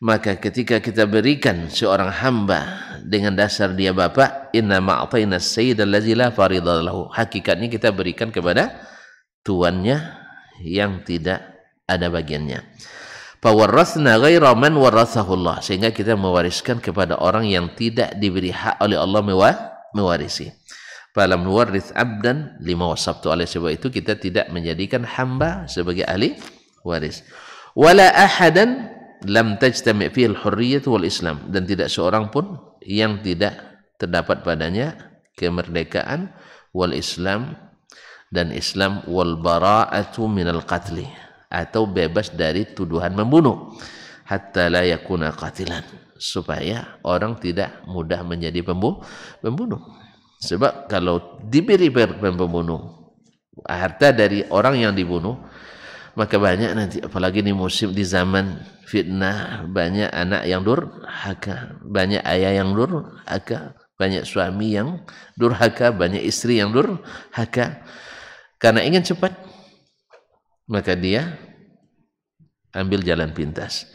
maka ketika kita berikan seorang hamba dengan dasar dia bapak, inna ma ataina sayyid allazi la faridah lahu, hakikatnya kita berikan kepada tuannya yang tidak ada bagiannya. Fawarrathna ghaira man warathahu Allah, sehingga kita mewariskan kepada orang yang tidak diberi hak oleh Allah mewarisi. Falam nuwarrits abdan lima wasabtu, oleh sebab itu kita tidak menjadikan hamba sebagai ahli waris. Wala ahadan lam tajtami' fihi al-hurriyyah wal Islam, dan tidak seorang pun yang tidak terdapat padanya kemerdekaan wal Islam dan Islam, wal bara'atu minal qatli, atau bebas dari tuduhan membunuh, hatta la yakuna qatilan, supaya orang tidak mudah menjadi pembunuh. Sebab kalau diberi pembunuh harta dari orang yang dibunuh, maka banyak nanti, apalagi di musim, di zaman fitnah, banyak anak yang durhaka, banyak ayah yang durhaka, banyak suami yang durhaka, banyak istri yang durhaka. Karena ingin cepat, maka dia ambil jalan pintas.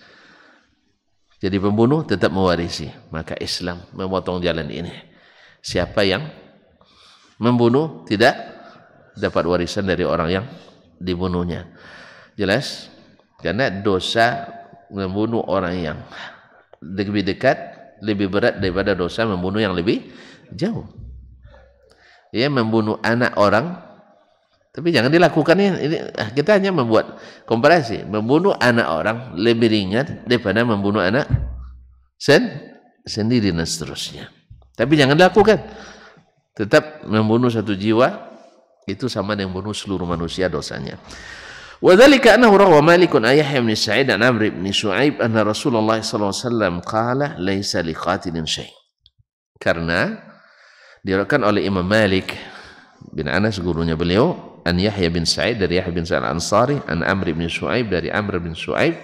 Jadi pembunuh tetap mewarisi. Maka Islam memotong jalan ini. Siapa yang membunuh tidak dapat warisan dari orang yang dibunuhnya. Jelas? Karena dosa membunuh orang yang lebih dekat lebih berat daripada dosa membunuh yang lebih jauh. Ya, membunuh anak orang, tapi jangan dilakukan ini. Kita hanya membuat komparasi. Membunuh anak orang lebih ringan daripada membunuh anak sendiri dan seterusnya. Tapi jangan dilakukan. Tetap membunuh satu jiwa itu sama dengan membunuh seluruh manusia dosanya. Wadzalika annahu rawa Malikun Yahya bin Sa'id an Amr bin Shu'aib anna Rasulullah sallallahu alaihi wasallam qala laisa liqatilin syai'. Karena diriwayatkan oleh Imam Malik bin Anas gurunya beliau, an Yahya bin Sa'id dari Yahya bin Sa'id Al-Ansari, an Amr bin Shu'aib dari Amr bin Shu'aib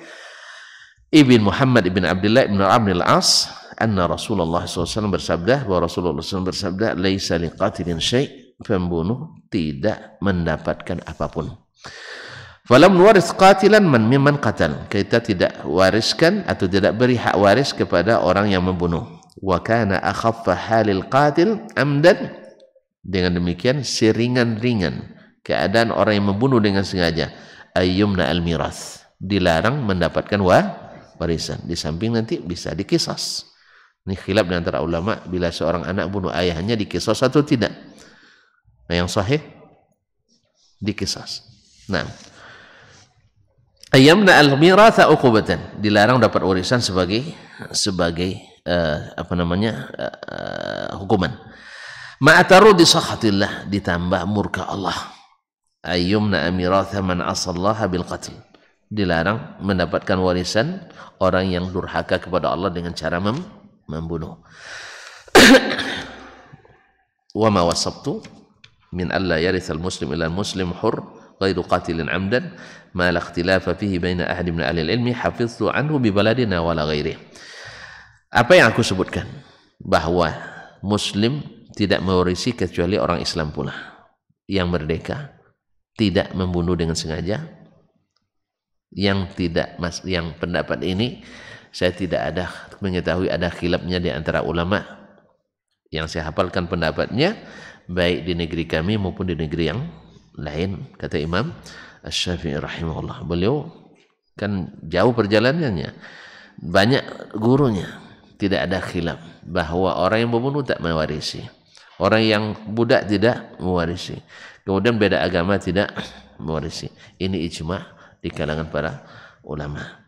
ibn Muhammad ibn Abdullah ibn Amr al-As, anna Rasulullah SAW bersabda, bahwa Rasulullah SAW bersabda, laisa liqatilin syai', pembunuh tidak mendapatkan apapun. Falam nuwaris qatilan man mimman qatal, kita tidak wariskan atau tidak beri hak waris kepada orang yang membunuh. Wa kana akhaffa halil qatil amdan, dengan demikian seringan-ringan keadaan orang yang membunuh dengan sengaja, ayyumna al-mirath, dilarang mendapatkan warisan. Di samping nanti bisa dikisas. Ini khilaf di antara ulama, bila seorang anak bunuh ayahnya dikisas atau tidak. Nah, yang sahih dikisas. Nah, ayyamna al-miratha uqubatan, dilarang dapat warisan sebagai hukuman. Ma'tarudi sakhatillah, ditambah murka Allah. Ayyumna amiratha man asallaha bil qatl, dilarang mendapatkan warisan orang yang durhaka kepada Allah dengan cara membunuh. Wa ma wasabtu min alla yarithal muslim ila muslim hur ghairu qatilin amdan ma la ikhtilafa fihi baina ahad min ahli ilmi hafiztu anhu bi baladina wala ghairi. Apa yang aku sebutkan, bahwa muslim tidak mewarisi kecuali orang Islam pula yang merdeka, tidak membunuh dengan sengaja. Yang pendapat ini saya tidak ada mengetahui ada khilafnya di antara ulama. Yang saya hafalkan pendapatnya baik di negeri kami maupun di negeri yang lain, kata Imam Asy-Syafi'i rahimahullah. Beliau kan jauh perjalanannya, banyak gurunya, tidak ada khilaf bahwa orang yang membunuh tak mewarisi, orang yang budak tidak mewarisi, kemudian beda agama tidak mewarisi. Ini ijma' di kalangan para ulama.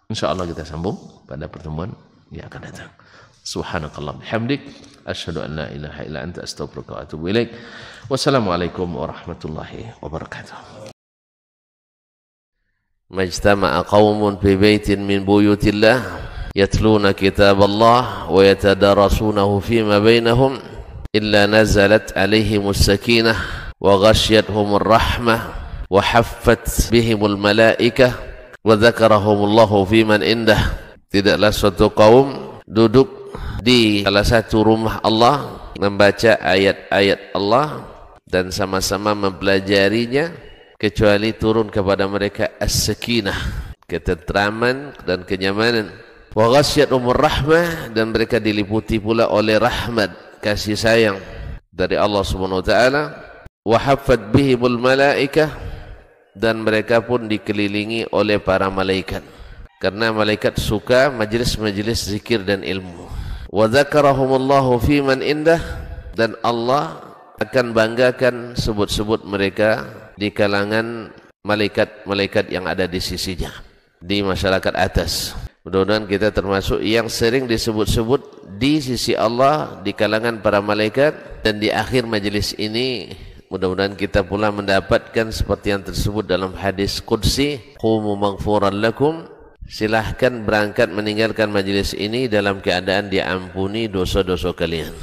Insyaallah kita sambung pada pertemuan yang akan datang. Subhanakallah bihamdik, asyhadu an la ilaha illa anta, astaghfiruka wa atubu ilaik. Wassalamualaikum warahmatullahi wabarakatuh. Majtama'a qaumun fi baitin min buyutillah yatluna kitaballah wa yatadarasunahu fima bainahum illa nazalat alaihimus sakinah wa ghasyiyatuhumur rahmah wa haffat bihimul malaikah wa dzakarahumullahu fiman indah. Tidaklah suatu kaum duduk di salah satu rumah Allah membaca ayat-ayat Allah dan sama-sama mempelajarinya, kecuali turun kepada mereka as-sakinah, ketentraman dan kenyamanan. Wa ghasyiyatuhumur rahmah, dan mereka diliputi pula oleh rahmat, kasih sayang dari Allah Subhanahu wa taala. Wa haffat bihimul malaikah, dan mereka pun dikelilingi oleh para malaikat, karena malaikat suka majlis-majlis zikir dan ilmu. Wa dzakarahumullahu fiman indah, dan Allah akan banggakan sebut-sebut mereka di kalangan malaikat-malaikat yang ada di sisinya, di masyarakat atas. Mudah-mudahan kita termasuk yang sering disebut-sebut di sisi Allah di kalangan para malaikat, dan di akhir majelis ini mudah-mudahan kita pula mendapatkan seperti yang tersebut dalam hadis qudsi, qumu maghfuran lakum, silahkan berangkat meninggalkan majelis ini dalam keadaan diampuni dosa-dosa kalian.